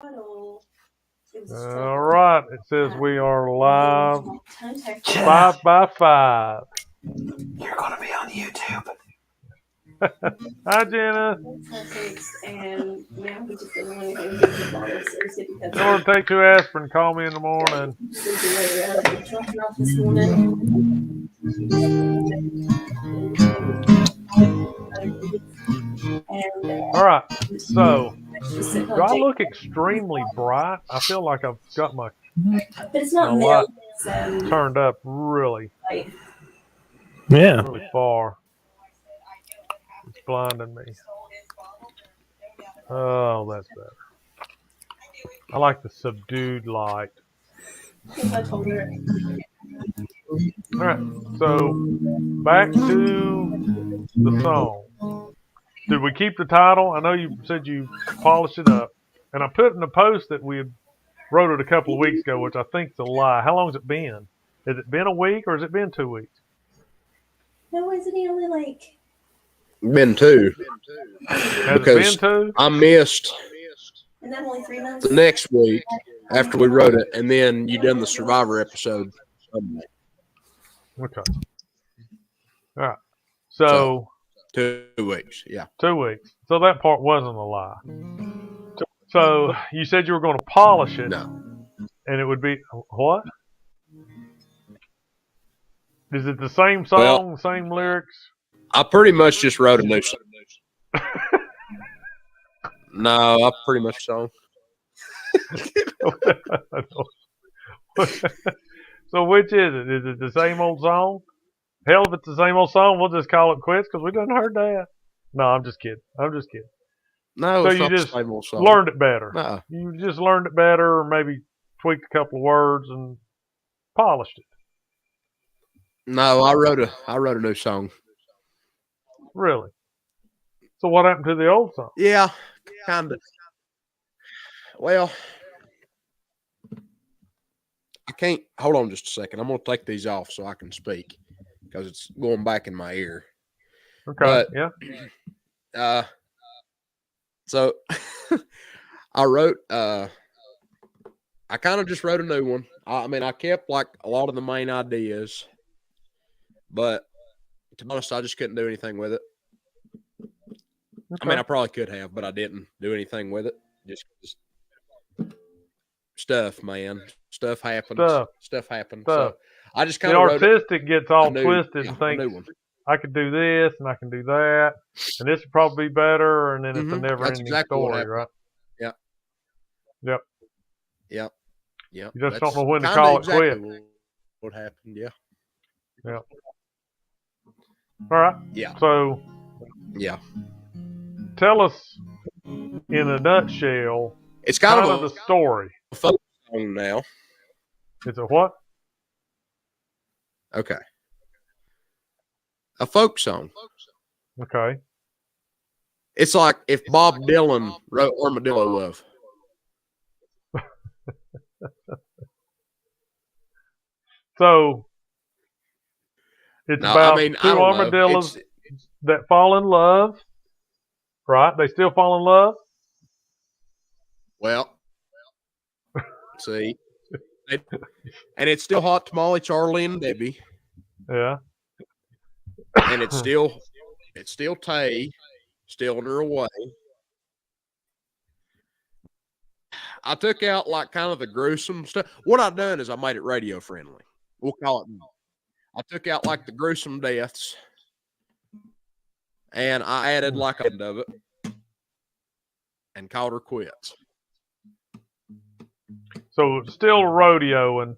All right. It says we are live Jenna, 5x5. you're going to be on YouTube. Hi, Jenna. You want to take 2 aspirin, call me in the morning. All right. So, do I look extremely bright? I feel like I've got my light turned up really far. It's blinding me. Oh, that's better. I like the subdued light. All right. So, back to the song. Did we keep the title? I know you said you polished it up. And I put in the post that we had wrote it a couple of weeks ago, which I think is a lie. How long has it been? Has it been a week or has it been 2 weeks? No, isn't he only like... Been 2. Has it been 2? I missed Isn't that only 3 months? the next week after we wrote it, and then you done the Survivor episode. Okay. All right. So 2 weeks, yeah. 2 weeks. So that part wasn't a lie. So you said you were going to polish it. No. And it would be what? Is it the same song, same lyrics? I pretty much just wrote a new song. No, I pretty much song. So which is it? Is it the same old song? Hell, if it's the same old song, we'll just call it quits because we done heard that. No, I'm just kidding. No, So it's you not just the same old song. learned it better. No. You just learned it better, or maybe tweaked a couple of words and polished it. No, I wrote a new song. Really? So what happened to the old song? Yeah, kind of. Well, I can't. Hold on just a second. I'm going to take these off so I can speak because it's going back in my ear. Okay, but, yeah. So I wrote, I kind of just wrote a new one. I mean, I kept like a lot of the main ideas, but to be honest, I just couldn't do anything with it. Okay. I mean, I probably could have, but I didn't do anything with it. Just stuff, man. Stuff happens. Stuff happens. So I just kind of wrote artistic gets all twisted and thinks I could do this and I can do that, and this would probably be better, and then it's a never-ending story, right? Yeah. Yep. Yep. Yep. You just don't know when to call it quit. What happened? Yeah. Yep. All right. Yeah. So. Yeah. Tell us in a nutshell. It's kind of the story. A folk song now. It's a what? Okay. A folk song. Okay. It's like if Bob Dylan wrote Armadillo Love. So it's about 2 armadillos that fall in love, right? They still fall in love? Well, see. And it's still Hot Tamale Charlie and Debbie. Yeah. And it's still Tay, stealing her away. I took out like kind of the gruesome stuff. What I've done is I made it radio friendly. We'll call it. I took out like the gruesome deaths, and I added like a end of it, and called her quits. So still rodeoing.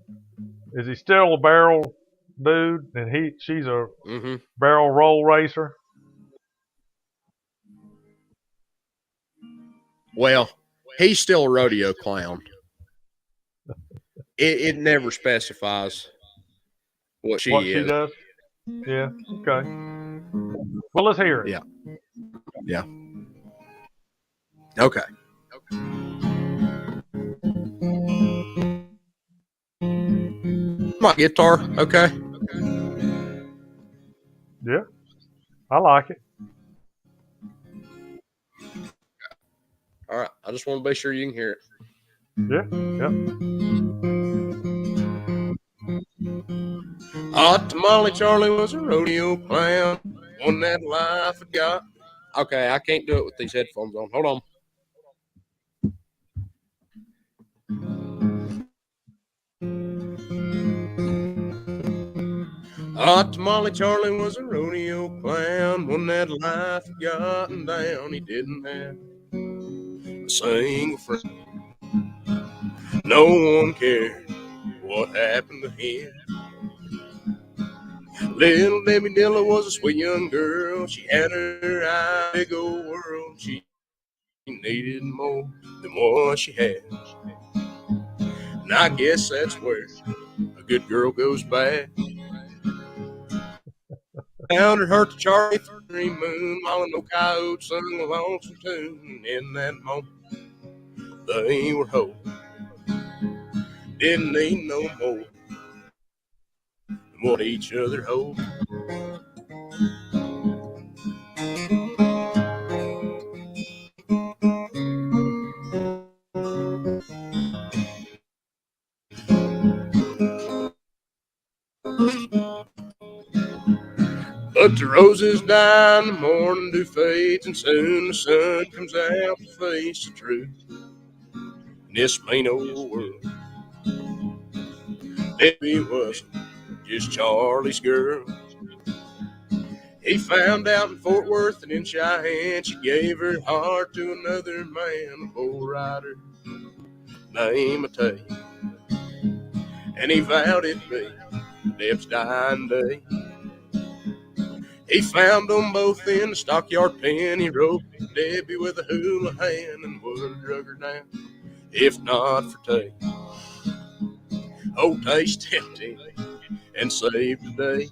Is he still a barrel dude? And she's a barrel roll racer? Well, he's still a rodeo clown. It never specifies what she is. She does? Yeah. Okay. Well, let's hear it. Yeah. Yeah. Okay. My guitar, okay? Yeah. I like it. All right. I just want to be sure you can hear it. Yeah. Yep. Hot tamale Charlie was a rodeo clown. One that life had got. Okay, I can't do it with these headphones on. Hold on. Hot tamale Charlie was a rodeo clown. One that life had gotten down. He didn't have a single friend. No one cared what happened to him. Little Debbie Dilla was a sweet young girl. She had her eye, big old world. She needed more than what she had. And I guess that's where a good girl goes bad. Found her hurt to Charlie three moon, while no coyote sung a lonesome tune. And in that moment, they were whole. Didn't need no more than what each other hold. But the roses die and the morning dew fades, and soon the sun comes out to face the truth. In this mean old world, Debbie wasn't just Charlie's girl. He found out in Fort Worth and in Cheyenne she gave her heart to another man, a bull rider named Tay. And he vowed it'd be Deb's dying day. He found them both in the stockyard pen. He roped Debbie with a hula hand and would have drug her down if not for Tay. Old Tay stepped in and saved the day.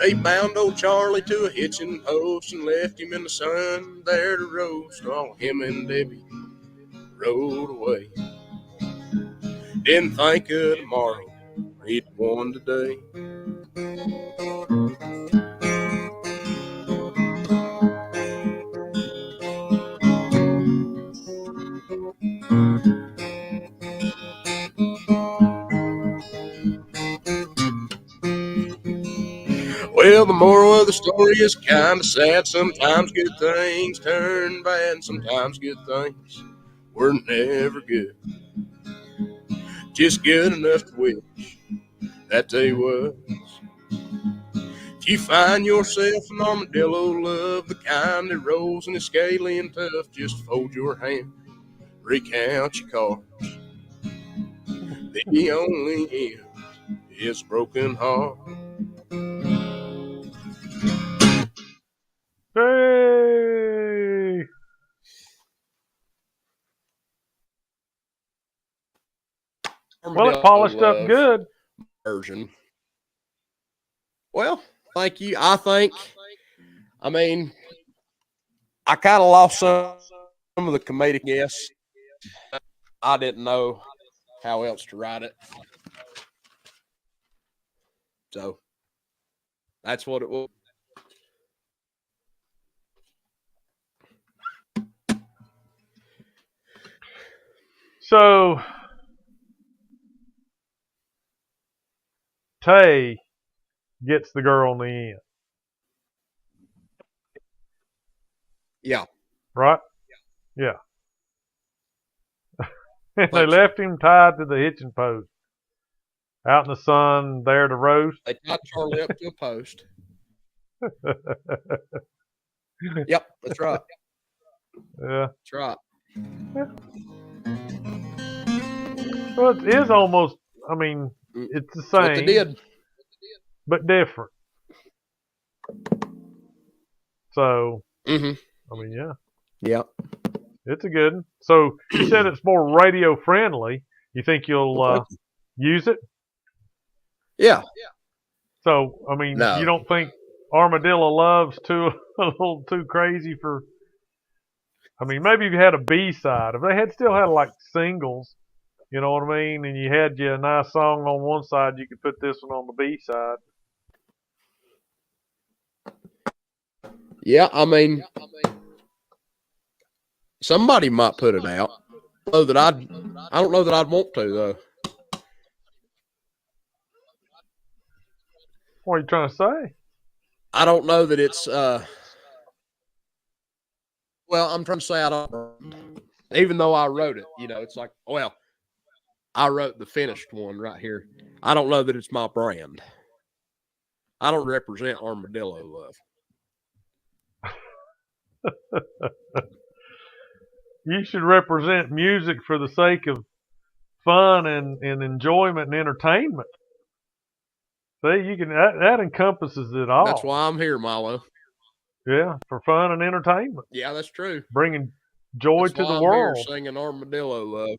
He bound old Charlie to a hitching post and left him in the sun there to roast while him and Debbie rode away. Didn't think of tomorrow, he'd won today. Well, the moral of the story is kind of sad. Sometimes good things turn bad, and sometimes good things were never good. Just good enough to wish that they was. If you find yourself an armadillo love, the kind that rolls and is scaly and tough, just fold your hand, recount your cards. The only end is broken heart. Hey! Well, it polished up good. Version. Well, thank you. I mean, I kind of lost some of the comedic guests. I didn't know how else to write it. So that's what it was. So Tay gets the girl in the end. Yeah. Right? Yeah. And they Thanks. left him tied to the hitching post. Out in the sun, there to roast. They tied Charlie up to a post. Yep, that's right. Yeah. That's right. Yeah. Well, it is almost, I mean, it's the That's what they same, did. but different. So, Mm-hmm. I mean, yeah, Yep. it's a good one. So, you said it's more radio friendly. You think you'll use it? Yeah. So, I mean, No. you don't think Armadillo Love's a little too crazy for, I mean, maybe if you had a B-side, if they had still had like singles, you know what I mean, and you had a nice song on one side, you could put this one on the B-side. Yeah, I mean, somebody might put it out. know that I don't know that I'd want to though. What are you trying to say? I don't know that it's well, I'm trying to say I don't, even though I wrote it, it's like, well, I wrote the finished one right here. I don't know that it's my brand. I don't represent armadillo love. You should represent music for the sake of fun and enjoyment and entertainment. See, you can that encompasses it all. That's why I'm here, Milo. Yeah, for fun and entertainment. Yeah, that's true. Bringing joy That's to why the I'm world. here singing armadillo love.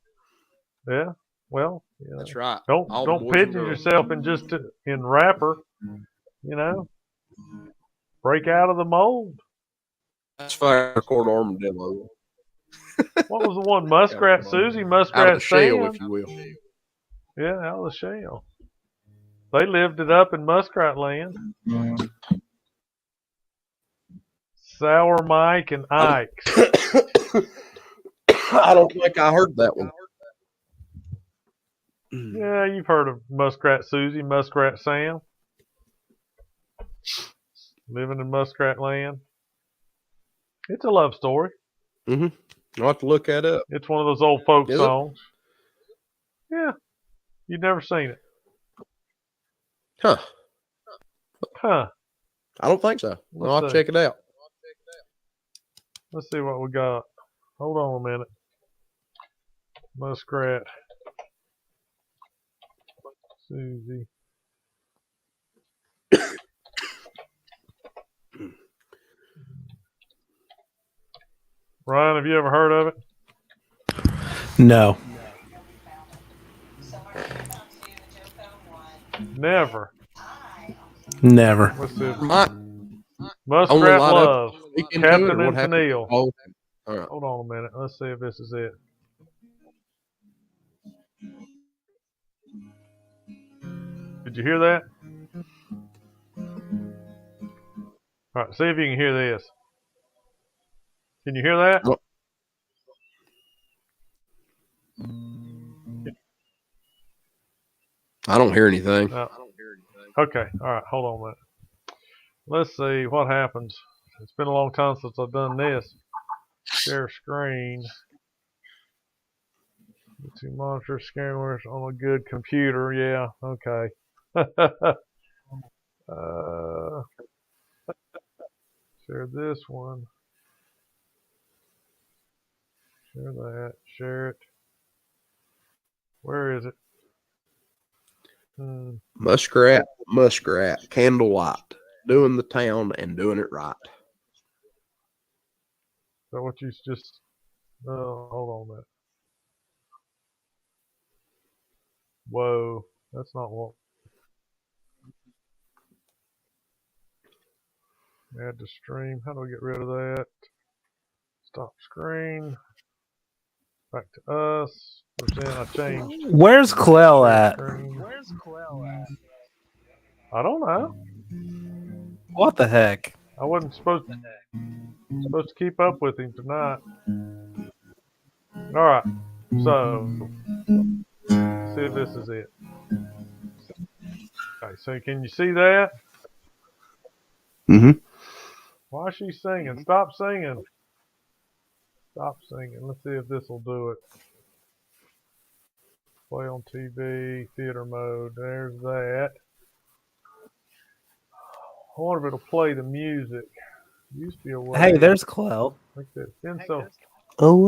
Yeah. Well, That's right. Don't All the boys and pigeon girls. yourself in rapper. Break out of the mold. That's fire record armadillo. What was the one? Muskrat Susie, Out of Muskrat the shell, Sam. if you will. Yeah, out of the shell. They lived it up in Muskrat Land. Sour Mike and Ike. I don't think I heard that one. Yeah, you've heard of Muskrat Susie, Muskrat Sam. Living in Muskrat Land. It's a love story. Mm-hmm. I'll have to look that up. It's one of those old folk Is it? songs. Yeah. You've never seen it. Huh. Huh. I don't think so. Let's I'll have to see. check it out. Let's see what we got. Hold on a minute. Muskrat. Susie. Ryan, have you ever heard of it? No. Never. Never. Let's see. My Muskrat line up Love. week into Captain it, or what and happened? Tennille. Oh, all right. Hold on a minute. Let's see if this is it. Did you hear that? All right, see if you can hear this. Can you hear that? Well, I don't hear anything. No. Okay. All right. Hold on a minute. Let's see what happens. It's been a long time since I've done this. Share screen. To monitor scammers on a good computer. Yeah. Okay. Share this one. Share that. Share it. Where is it? Muskrat, candlelight, doing the town and doing it right. Is that what you just? Oh, hold on a minute. Whoa, that's not what. Add to stream. How do we get rid of that? Stop screen. Back to us. Present. I changed. Where's Clell at? I don't know. What the heck? I wasn't supposed to keep up with him tonight. All right. So, see if this is it. Okay. So, can you see that? Mm-hmm. Why is she singing? Stop singing. Stop singing. Let's see if this will do it. Play on TV, theater mode. There's that. I wonder if it'll play the music. Used to be a way. Hey, there's Clell. Like that. Been so. Oh.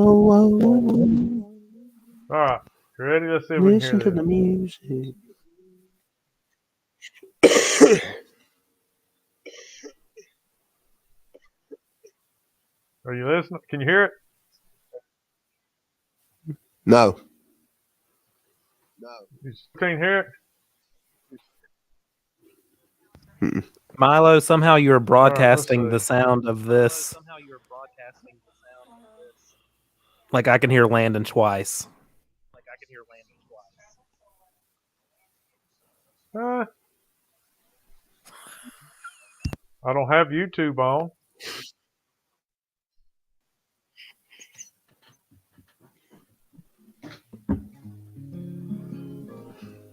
All right. You ready? Let's see if we can Listen hear to the this. music. Are you listening? Can you hear it? No. You can't hear it? Mm-mm. Milo, somehow you're broadcasting see. the sound of this. Like I can hear Landon twice. I don't have YouTube on.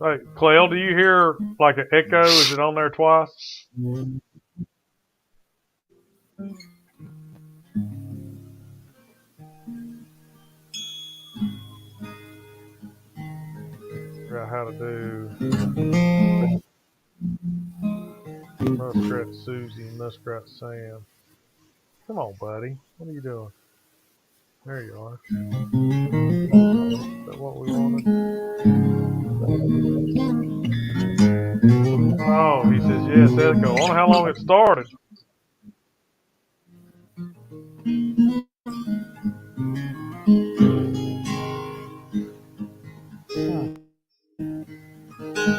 Hey, Clell, do you hear like an echo? Is it on there twice? Figure out how to do Muskrat Susie and Muskrat Sam. Come on, buddy. What are you doing? There you are. Is that what we wanted? Oh, he says yes, echo. I wonder how long it started.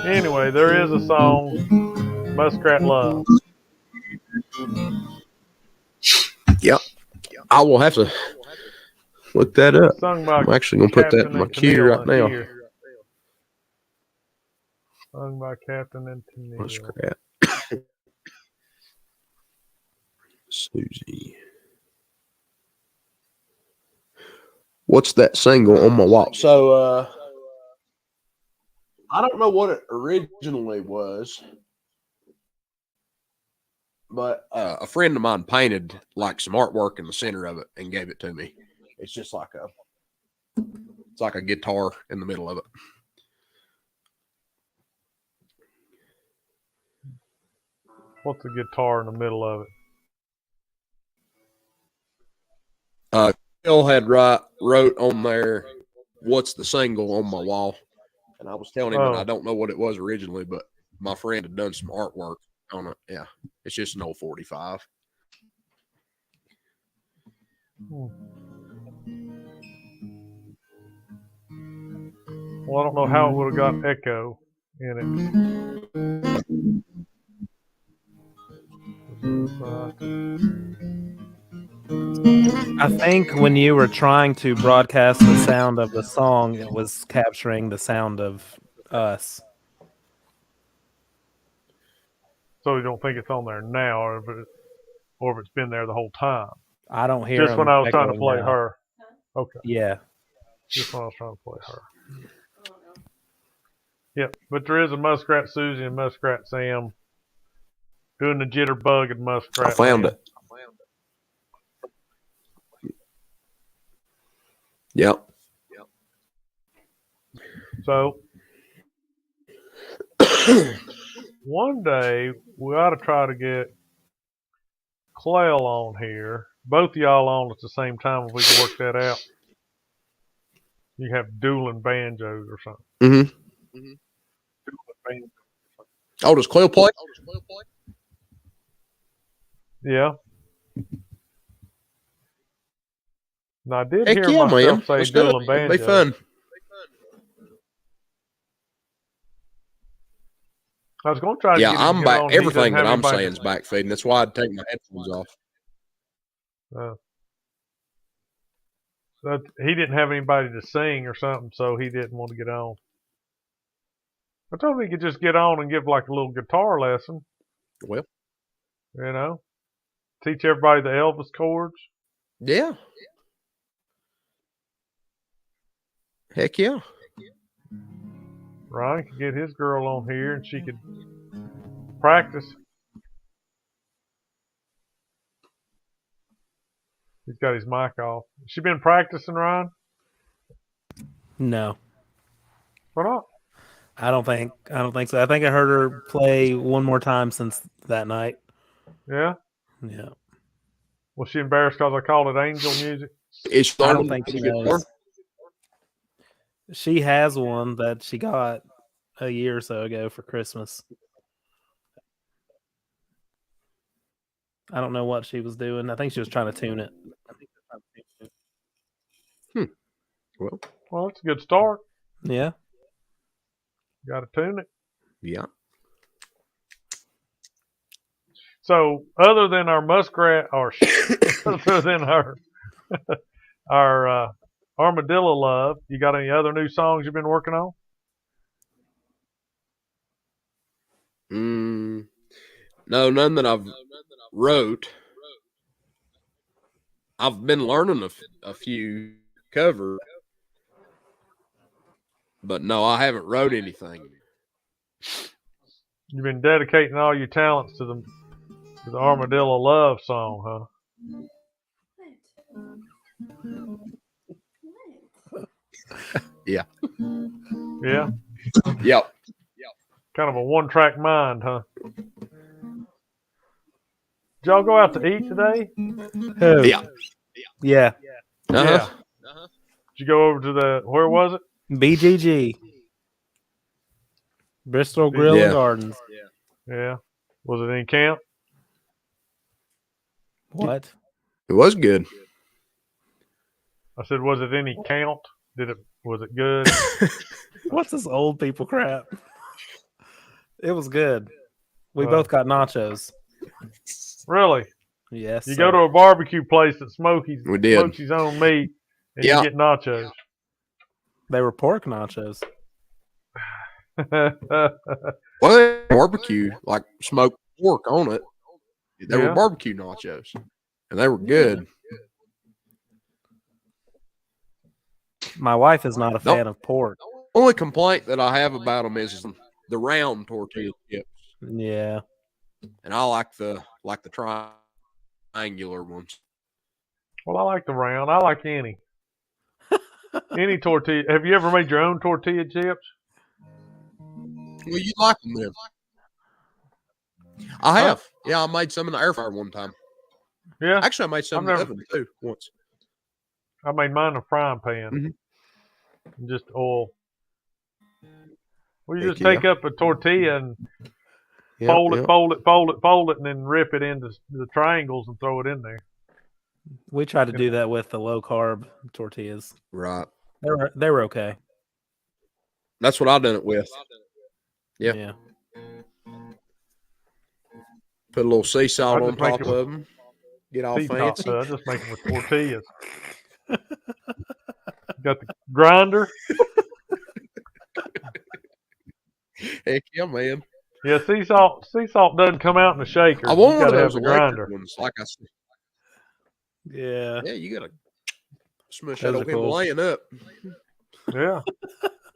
Anyway, there is a song, Muskrat Love. Yep. I will have to look that up. Sung by I'm actually going to put that Captain in my and queue Tennille right now. here. Sung by Captain and Tennille. Muskrat. Susie. What's that single on my wall? So, I don't know what it originally was, but a friend of mine painted like some artwork in the center of it and gave it to me. It's just like a guitar in the middle of it. What's the guitar in the middle of it? Bill had wrote on there, "What's the single on my wall?" And I was telling him that I don't know what it was originally, but my friend had done some artwork on it. Yeah, it's just an old 45. Well, I don't know how it would have got echo in it. I think when you were trying to broadcast the sound of the song, it was capturing the sound of us. So you don't think it's on there now, or if it's been there the whole time? I don't hear Just when I was trying to play now. her. Okay. Yeah. Just when I was trying to play her. Yep, but there is a Muskrat Susie and Muskrat Sam doing the jitterbug and Muskrat. I found it. Yep. So one day we ought to try to get Clell on here. Both of y'all on at the same time if we can work that out. You have dueling banjos or something. Mm-hmm. Oh, does Clell play? Yeah. Now I did Heck hear yeah, myself man. say Let's do it. dueling banjos. It'll be fun. I was going to try to Yeah, get him I'm to get back. on. He Everything doesn't have that I'm anybody saying is backfeeding. That's why I'd take my headphones off. So he didn't have anybody to sing or something, so he didn't want to get on. I told him he could just get on and give like a little guitar lesson. Well, You know, teach everybody the Elvis chords. yeah. Heck yeah. Ryan could get his girl on here and she could practice. He's got his mic off. Has she been practicing, Ryan? No. Why not? I don't think so. I think I heard her play one more time since that night. Yeah? Yeah. Was she embarrassed because I called it angel music? I don't think she knows. She has one that she got a year or so ago for Christmas. I don't know what she was doing. I think she was trying to tune it. Well, it's a good start. Yeah. Got to tune it. Yeah. So, other than our muskrat, or other than our armadillo love, you got any other new songs you've been working on? No, none that I've wrote. I've been learning a few cover, but no, I haven't wrote anything. You've been dedicating all your talents to the Armadillo Love song, huh? What? Yeah. Yeah. Yep. Kind of a one-track mind, huh? Did y'all go out to eat today? Who? Yeah. Yeah. Uh-huh. Did you go over to where was it? BGG. Bristol Grill Yeah. and Gardens. Yeah. Was it in camp? What? It was good. I said, was it any count? Was it good? What's this old people crap? It was good. We Uh, both got nachos. Really? Yes. You sir. go to a barbecue place that We did. smokes his own meat, and Yeah. you get nachos. They were pork nachos. Well, they had barbecue, like smoked pork on it. They Yeah. were barbecue nachos, and they were good. My wife is not a fan of pork. Only complaint that I have about them is the round tortilla chips, Yeah. and I like the triangular ones. Well, I like the round. I like any tortilla. Have you ever made your own tortilla chips? Well, you like them then? I have. Yeah, I made some in the air fryer one time. Yeah. Actually, I made some in I've the never- oven too once. I made mine in a frying pan. Mhm. And just oil. Well, you Heck just take up a tortilla and Yep, fold it, yep. fold it, and then rip it into the triangles and throw it in there. We tried to do that with the low carb tortillas. Right. They were okay. That's what I done it with. Yeah. Yeah. Put a little sea salt I on just make top it of them. Get all Sea top, fancy. I just make them with tortillas. Got the grinder. Heck yeah, man. Yeah, sea salt doesn't come out in the shaker. I You want one of gotta have those the electric grinder. ones. Like I said, Yeah. yeah, you gotta smush Those that are old cool. Himalayan up. Yeah.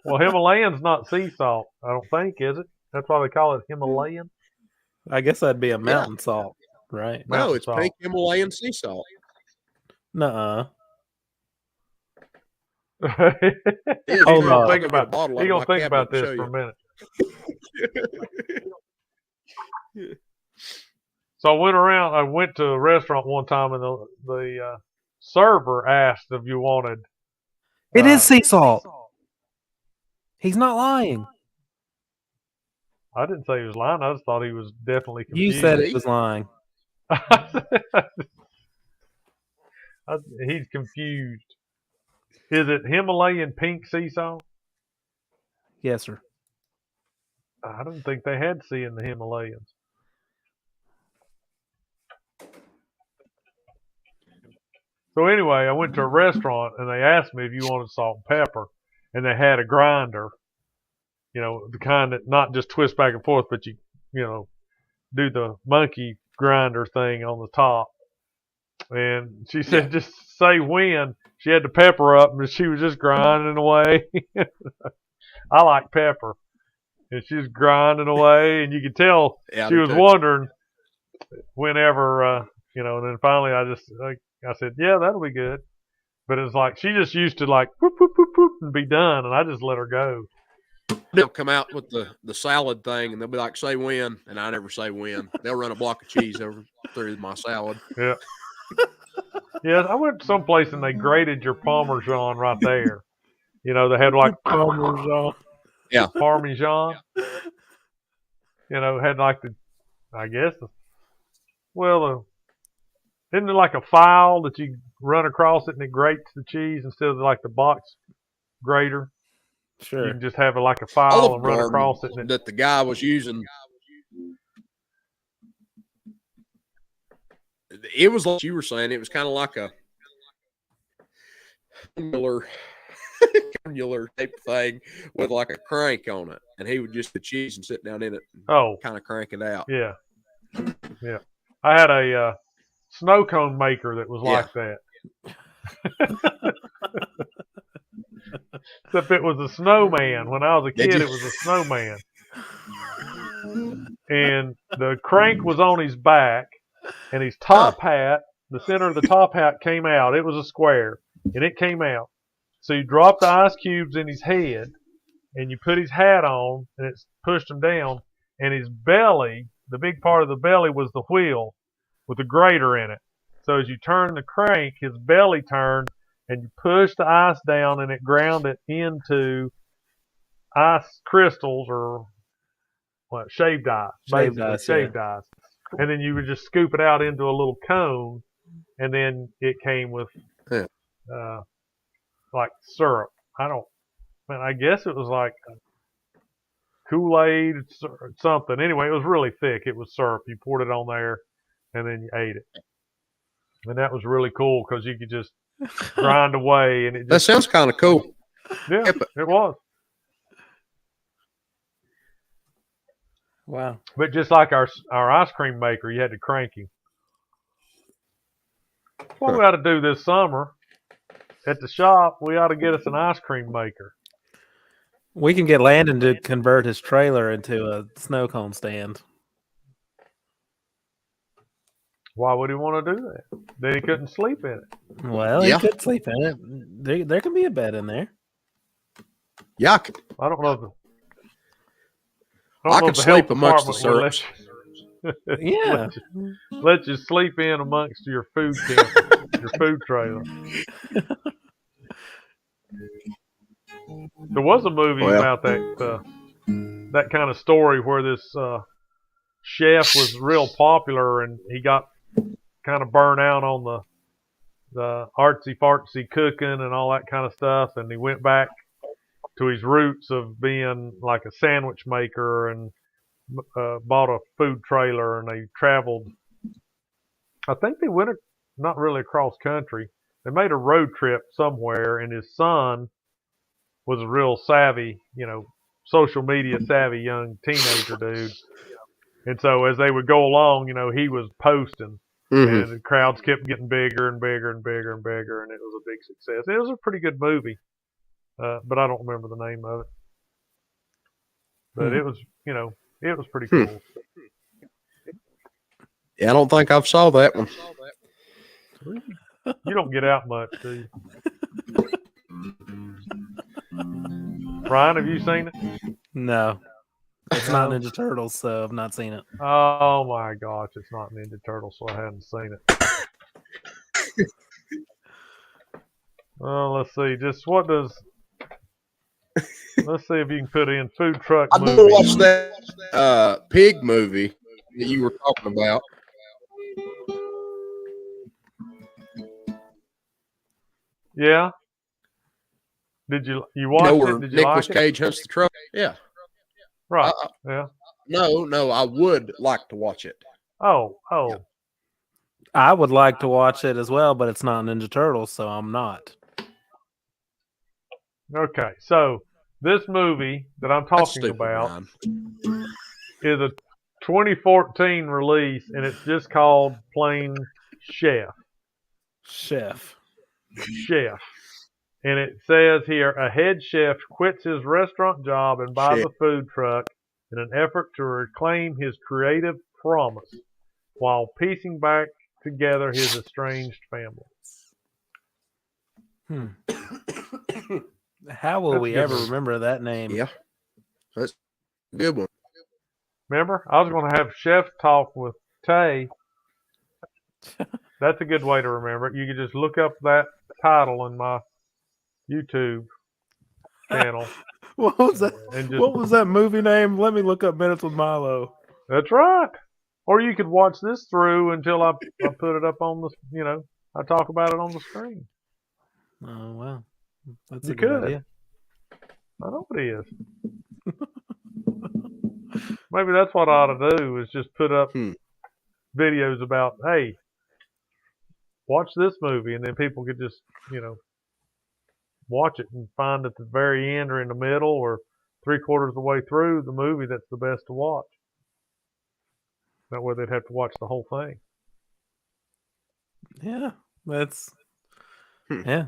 Well, Himalayan's not sea salt, I don't think, is it? That's why they call it Himalayan. I guess that'd be a mountain salt, right? No, Mountain it's salt. pink Himalayan sea salt. Nuh-uh. He's Hold gonna on. think about. A bottle of He's it in gonna my think about cabinet this to for show a minute. So I went to a restaurant one time, and the server asked if you wanted. It is sea salt. He's not lying. I didn't say he was lying. I just thought he was definitely You confused. said it was lying. He's confused. Is it Himalayan pink sea salt? Yes, sir. I didn't think they had sea in the Himalayas. So anyway, I went to a restaurant and they asked me if you wanted salt and pepper, and they had a grinder, the kind that not just twist back and forth, but you do the monkey grinder thing on the top. And she said, just say when. She had the pepper up, but she was just grinding away. I like pepper. And she was grinding away, and you could tell Yeah, she me was too. wondering whenever, and then finally I said, yeah, that'll be good. But it's like she just used to like, whoop, whoop, whoop, whoop, and be done, and I just let her go. They'll come out with the salad thing, and they'll be like, "Say when," and I never say when. They'll run a block of cheese over through my salad. Yeah. Yeah, I went someplace and they grated your Parmesan right there. They had like Parmesan. Parmesan. Had like isn't it like a file that you run across it and it grates the cheese instead of like the box grater? You Sure. can just have it like a file Olive and run Garden across it. And that the guy was using. It was like you were saying. It was kind of like a granular type thing with like a crank on it, and he would just the cheese and sit down in it and kind of crank it out. Yeah. Yeah. I had a snow cone maker that was like that. Except it was a snowman. When I was a kid, it was a snowman. and the crank was on his back, and his top hat, the center of the top hat came out. It was a square, and it came out. So you drop the ice cubes in his head, and you put his hat on, and it pushed him down, and his belly, the big part of the belly was the wheel with a grater in it. So as you turn the crank, his belly turned, and you push the ice down, and it ground it into ice crystals or what, shaved ice, shaved ice. And then you would just scoop it out into a little cone, and then it came with like syrup. I guess it was like Kool-Aid or something. Anyway, it was really thick. It was syrup. You poured it on there, and then you ate it. And that was really cool because you could just grind away, and it just, that sounds kind of cool. Yeah, it was. Wow. But just like our ice cream maker, you had to crank him. What we ought to do this summer at the shop, we ought to get us an ice cream maker. We can get Landon to convert his trailer into a snow cone stand. Why would he want to do that? Then he couldn't sleep in it. Well, he could sleep in it. There can be a bed in there. Yeah, I don't know. I could sleep amongst the syrups. Yeah. Let you sleep in amongst your food camper, your food trailer. There was a movie about that kind of story where this chef was real popular, and he got kind of burnt out on the artsy fartsy cooking and all that kind of stuff, and he went back to his roots of being like a sandwich maker, and bought a food trailer, and they traveled. I think they went not really across country. They made a road trip somewhere, and his son was a real savvy, social media savvy young teenager dude. And so as they would go along, he was posting, and the crowds kept getting bigger and bigger and bigger and bigger, and it was a big success. It was a pretty good movie, but I don't remember the name of it. But it was, it was pretty cool. Yeah, I don't think I've saw that one. You don't get out much, do you? Ryan, have you seen it? No. It's not Ninja Turtles, so I've not seen it. Oh my gosh, it's not Ninja Turtles, so I haven't seen it. Well, let's see. Let's see if you can put in food truck I movie. never watched that pig movie that you were talking about. Yeah. Did you watch where it? Did you Nicolas like it? Cage hunts the truck? Yeah. Right. Yeah. No, I would like to watch it. Oh. I would like to watch it as well, but it's not Ninja Turtles, so I'm not. Okay. So this movie that I'm talking about is a 2014 release, and it's just called plain Chef. And it says here, a head chef quits his restaurant job and buys a food truck in an effort to reclaim his creative promise while piecing back together his estranged family. How will we ever remember that name? Yeah. That's a good one. Remember? I was going to have Chef Talk with Tay. That's a good way to remember it. You could just look up that title in my YouTube channel. What was that? What was that movie name? Let me look up Minutes with Milo. That's right. Or you could watch this through until I put it up on the, I talk about it on the screen. Oh, wow. That's a good idea. I know it is. Maybe that's what I ought to do, is just put up videos about, hey, watch this movie, and then people could just, watch it and find at the very end or in the middle or 3/4 of the way through the movie that's the best to watch. That way they'd have to watch the whole thing. Yeah, that's yeah.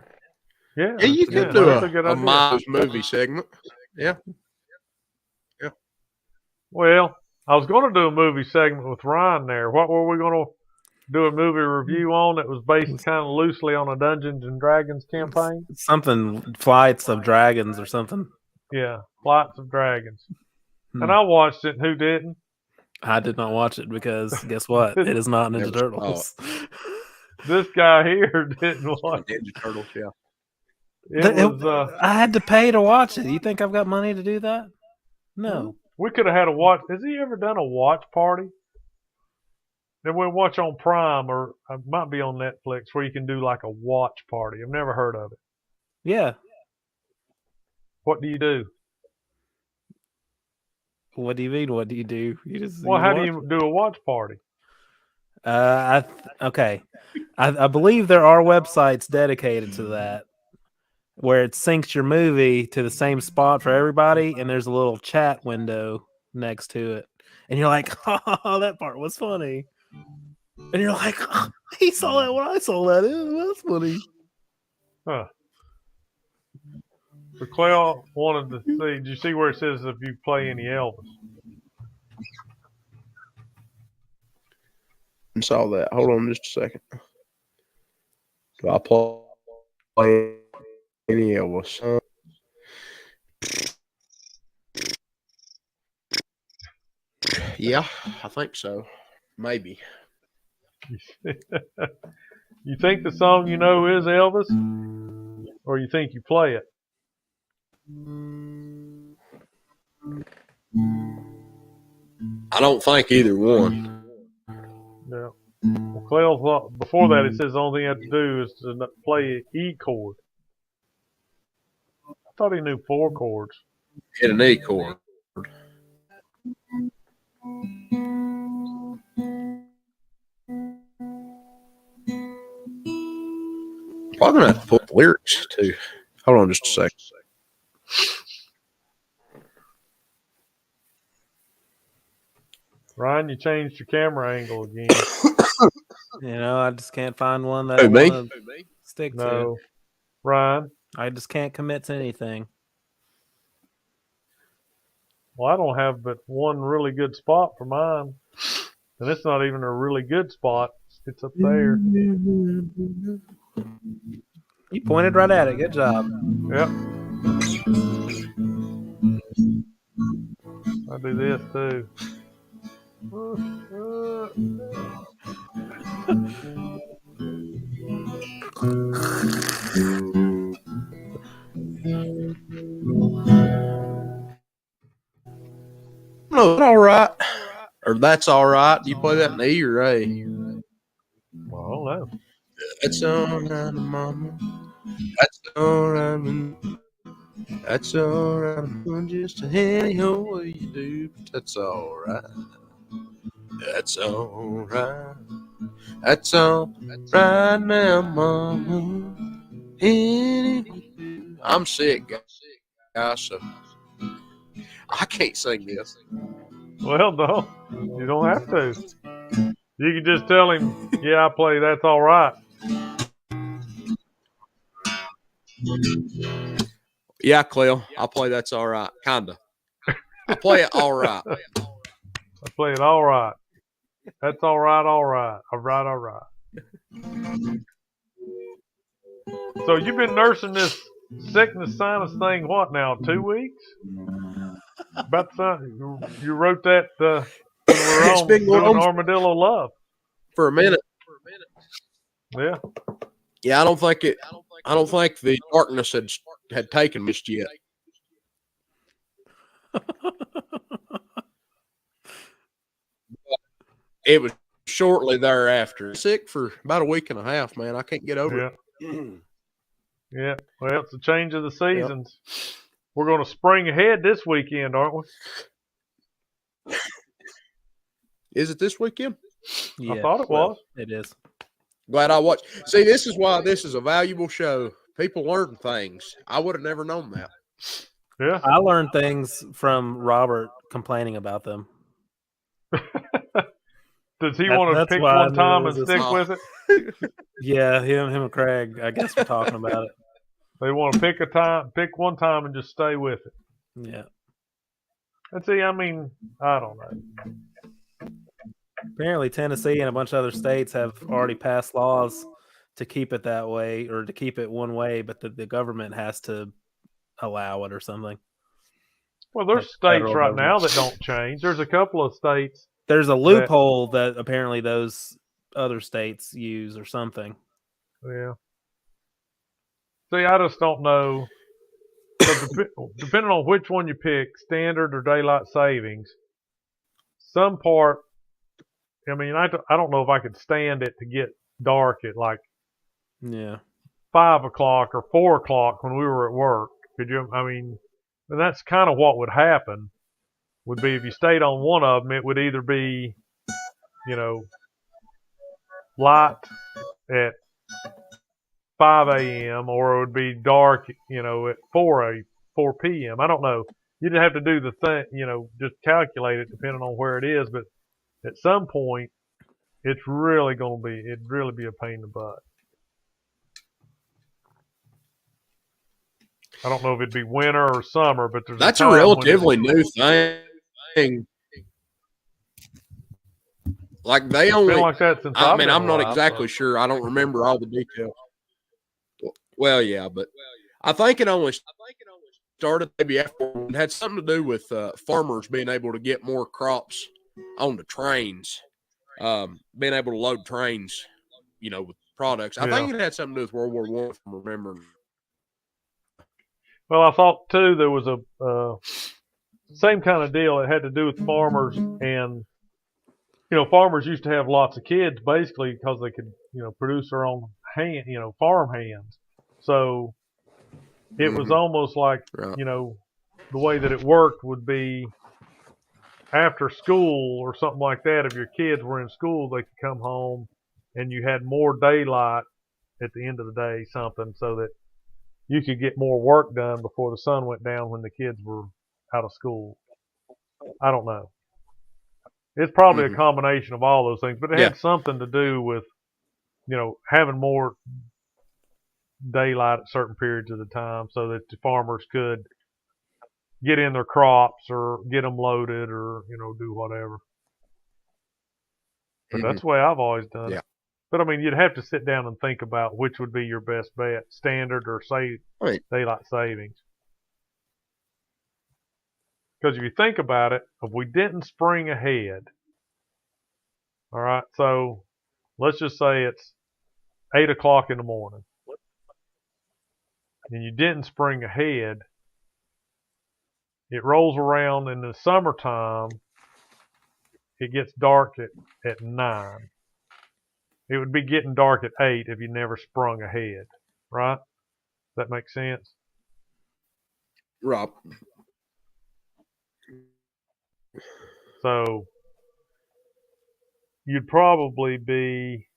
Yeah, you could do a Miles movie segment. Yeah. Well, I was going to do a movie segment with Ryan there. What were we going to do a movie review on that was based kind of loosely on a Dungeons and Dragons campaign? Something Flights of Dragons or something. Yeah, Flights of Dragons. And I watched it, and who didn't? I did not watch it because guess what? It is not Ninja Turtles. This guy here didn't watch Ninja Turtles, yeah. I had to pay to watch it. You think I've got money to do that? No. We could have had a watch. Has he ever done a watch party? Then we'll watch on Prime, or it might be on Netflix, where you can do like a watch party. I've never heard of it. Yeah. What do you do? What do you mean? What do you do? You just How do you do a watch party? Okay. I believe there are websites dedicated to that, where it syncs your movie to the same spot for everybody, and there's a little chat window next to it, and you're like, "Oh, that part was funny," and you're like, oh, "He saw that when I saw that. That's funny." Huh. So Clay wanted to see. Did you see where it says if you play any Elvis? I saw that. Hold on just a second. Do I play any Elvis? Yeah, I think so. Maybe. You think the song you know is Elvis, or you think you play it? I don't think either one. Yeah. Well, Clay thought before that it says the only thing you have to do is to play an E chord. I thought he knew 4 chords. Hit an E chord. Probably gonna have to put the lyrics too. Hold on just a second. Ryan, you changed your camera angle again. I just can't find one that Who, I me? want to stick to. No. Ryan? I just can't commit to anything. Well, I don't have but one really good spot for mine. And it's not even a really good spot. It's up there. You pointed right at it. Good job. Yep. I do this too. No, all right. Or that's all right. Do you play that in E or A? Well, I don't know. That's all right, mama. That's all right. That's all right. Just any old way you do. But that's all right. That's all right. That's all right now, mama. I'm sick, guys, so I can't sing this. Well, no. You don't have to. You can just tell him, yeah, I play That's All Right. Yeah, Cleo, I play That's All Right. Kinda. I play it all right. I play it all right. That's all right, all right. All right, all right. So you've been nursing this sickness sinus thing, what now, 2 weeks? About the you wrote that when we were It's on been going doing on Armadillo Love. for a minute. Yeah. Yeah, I don't think the darkness had taken me just yet. It was shortly thereafter. Sick for about a week and a half, man. I can't get over it. Yeah. Well, it's a change of the seasons. Yep. We're going to spring ahead this weekend, aren't we? Is it this weekend? Yeah, I thought it was. It is. Glad I watched. See, this is why this is a valuable show. People learn things. I would have never known that. Yeah. I learned things from Robert complaining about them. Does he want to pick one time and stick with it? Yeah, him and Craig, I guess, we're talking about it. They want to pick one time and just stay with it. Yeah. And see, I mean, I don't know. Apparently, Tennessee and a bunch of other states have already passed laws to keep it that way or to keep it one way, but the government has to allow it or something. Well, there's Like the states federal right now government. that don't change. There's a couple of states. There's a loophole that apparently those other states use or something. Yeah. See, I just don't know. So depending on which one you pick, standard or daylight savings, some part. I mean, I don't know if I could stand it to get dark at like Yeah. 5 o'clock or 4 o'clock when we were at work. Could you? I mean, and that's kind of what would happen. Would be if you stayed on one of them, it would either be, you know, light at 5 a.m. or it would be dark, you know, at 4 p.m. I don't know. You'd have to do the thing, you know, just calculate it depending on where it is. But at some point, it's really going to be, it'd really be a pain in the butt. I don't know if it'd be winter or summer, but that's a relatively new thing. Like they only, been like that since I I've mean, been I'm not alive, exactly so. sure. I don't remember all the details. Well, yeah, but I think it only started maybe after it had something to do with farmers being able to get more crops on the trains, being able to load trains, you know, with products. I think it had something to do with World War I, if I'm remembering. Well, I thought too there was a same kind of deal. It had to do with farmers, and you know, farmers used to have lots of kids basically because they could, you know, produce their own farm hands. So it was almost like, you know, the way that it worked would be after school or something like that. If your kids were in school, they could come home, and you had more daylight at the end of the day, something so that you could get more work done before the sun went down when the kids were out of school. I don't know. It's probably a combination of all those things, but it had something to do with, you know, having more daylight at certain periods of the time so that the farmers could get in their crops or get them loaded or, you know, do whatever. But that's the way I've always done it. But I mean, you'd have to sit down and think about which would be your best bet, standard or daylight savings. Because if you think about it, if we didn't spring ahead, all right, so let's just say it's 8 o'clock in the morning, and you didn't spring ahead, it rolls around in the summertime, it gets dark at 9. It would be getting dark at 8 if you never sprung ahead, right? Does that make sense? Rob. So you'd probably be,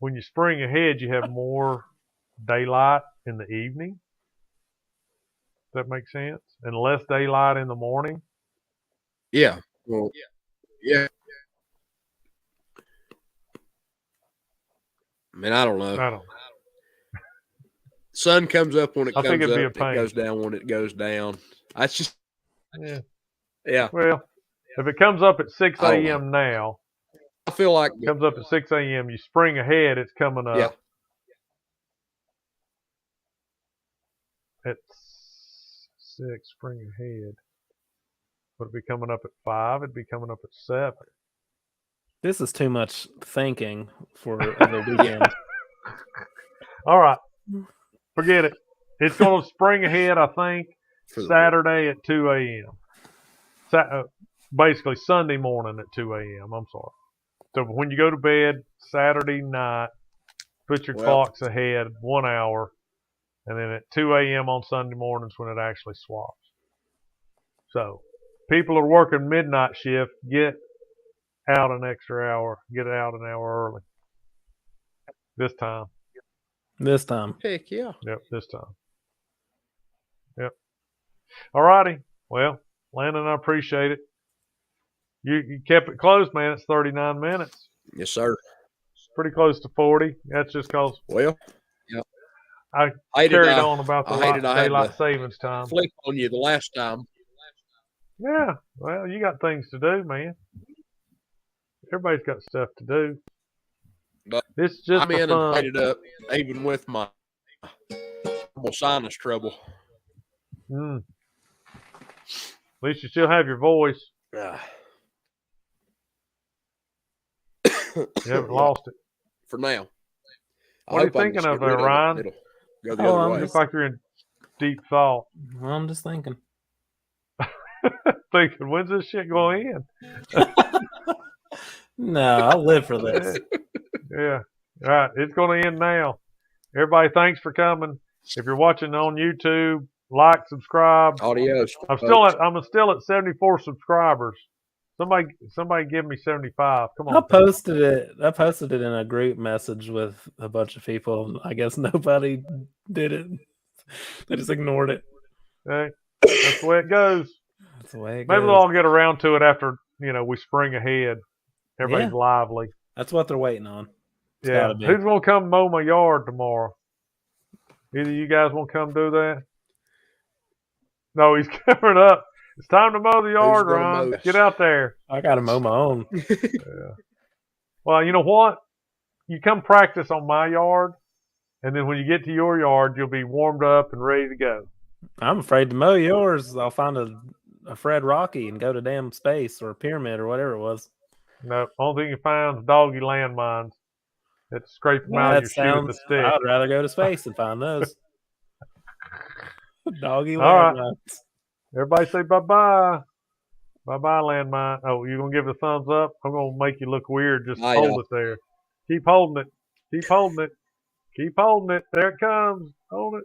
when you spring ahead, you have more daylight in the evening. Does that make sense? And less daylight in the morning. Yeah. Well, yeah. I mean, I don't know. Sun comes up when it comes up. It goes down when it goes down. That's just. Yeah. Well, if it comes up at 6 a.m. now, I feel like it comes up at 6 a.m. You spring ahead, it's coming up at 6. Spring ahead. Would it be coming up at 5? It'd be coming up at 7. This is too much thinking for the weekend. All right. Forget it. It's going to spring ahead, I think, Saturday at 2 a.m. Basically Sunday morning at 2 a.m. I'm sorry. So when you go to bed Saturday night, put your clocks ahead 1 hour, and then at 2 a.m. on Sunday mornings when it actually swaps. So people are working midnight shift, get out an extra hour, get out an hour early. This time. Heck yeah. Yep, this time. Yep. All righty. Well, Landon, I appreciate it. You kept it close, man. It's 39 minutes. Yes, sir. Pretty close to 40. That's just because. Well, I hated carried I- on about the I hated I had daylight to savings time. Flip on you the last time. Yeah, well, you got things to do, man. Everybody's got stuff to do. But This is just I'm for in and fun. ate it up, even with my sinus trouble. Mm. At least you still have your voice. You haven't lost it. For now. What are you I hope I can thinking just of get there, rid of it. Ryan? It'll go the Oh, other I'm way. You look like you're in deep thought. Well, I'm just thinking. Thinking, when's this shit going in? No, I'll live for this. Yeah. All right. It's going to end now. Everybody, thanks for coming. If you're watching on YouTube, like, subscribe. Adios. I'm still at 74 subscribers. Somebody give me 75. Come on. I posted it in a group message with a bunch of people. I guess nobody did it. They just ignored it. Okay. That's the way it goes. That's the way it Maybe goes. they'll all get around to it after, we spring ahead. Everybody's Yeah. lively. That's what they're waiting on. It's Yeah. gotta be. Who's going to come mow my yard tomorrow? Either you guys want to come do that? No, he's covered up. It's time to mow the yard, gonna Ron. mow? Get out there. I gotta mow my own. Yeah. Well, you know what? You come practice on my yard, and then when you get to your yard, you'll be warmed up and ready to go. I'm afraid to mow yours. I'll find a Fred Rocky and go to damn space or a pyramid or whatever it was. No, only thing you find is doggy landmines that scrape them out of your shoe with the stick. I'd rather go to space and find those. Doggy All right. landmines. Everybody say bye-bye. Bye-bye, landmine. Oh, you going to give it a thumbs up? I'm going to make you look weird. Just Bye, hold y'all. it there. Keep holding it. Keep holding it. Keep holding it. There it comes. Hold it.